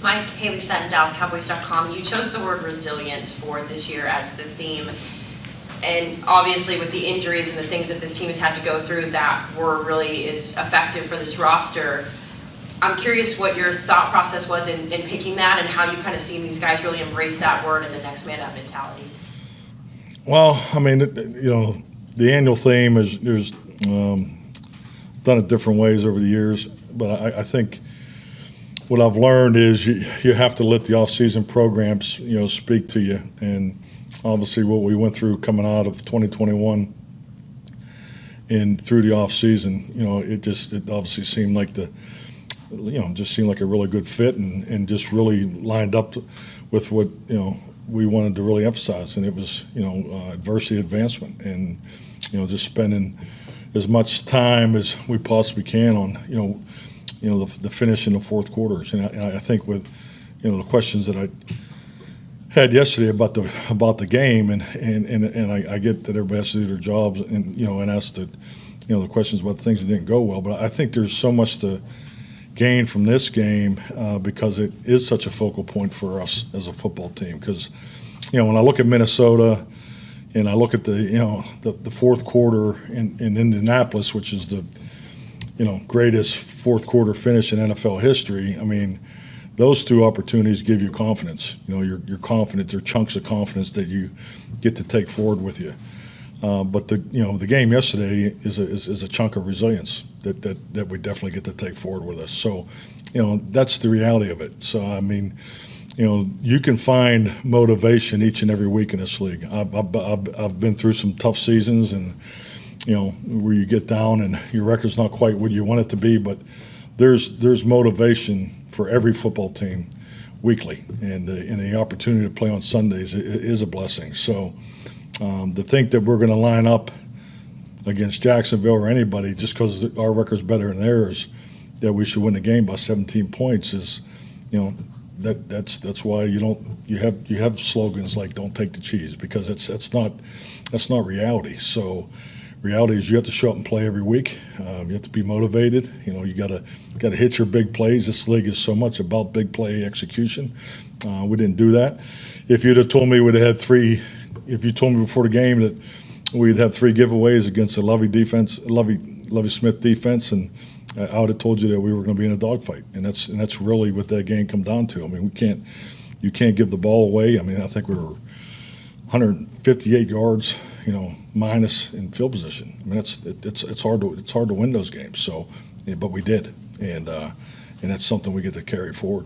Mike Haley said in dallascowboys.com, you chose the word resilience for this year as the theme. And obviously with the injuries and the things that this team has had to go through, that word really is effective for this roster. I'm curious what your thought process was in picking that and how you kind of seen these guys really embrace that word and the next man up mentality. Well, I mean, the annual theme is there's done it different ways over the years, but I think what I've learned is you have to let the off-season programs, speak to you. And obviously what we went through coming out of 2021 and through the off-season, it obviously seemed like just seemed like a really good fit and just really lined up with what, we wanted to really emphasize. And it was, adversity advancement and, just spending as much time as we possibly can on, the finish in the fourth quarters. And I think with, the questions that I had yesterday about the game, and I get that everybody has to do their jobs, and ask the questions about the things that didn't go well. But I think there's so much to gain from this game because it is such a focal point for us as a football team. Because, when I look at Minnesota and I look at the fourth quarter in Indianapolis, which is the greatest fourth quarter finish in NFL history. I mean, those two opportunities give you confidence. You're confident. They're chunks of confidence that you get to take forward with you. But the game yesterday is a chunk of resilience that we definitely get to take forward with us. So, that's the reality of it. So I mean, you can find motivation each and every week in this league. I've been through some tough seasons and. Where you get down and your record's not quite what you want it to be, but there's motivation for every football team weekly, and the opportunity to play on Sundays is a blessing. So to think that we're going to line up against Jacksonville or anybody just because our record's better than theirs, that we should win the game by 17 points is, that's why you have slogans like "Don't take the cheese," because that's not reality. So. Reality is you have to show up and play every week. You have to be motivated. You got to hit your big plays. This league is so much about big play execution. We didn't do that. If you'd have told me we'd have had three, if you told me before the game that we'd have three giveaways against the Lovie Smith defense, and I would have told you that we were going to be in a dogfight. And that's really what that game come down to. I mean, you can't give the ball away. I mean, I think we were 158 yards. Minus in field position. I mean, it's hard to win those games. So, but we did, and that's something we get to carry forward.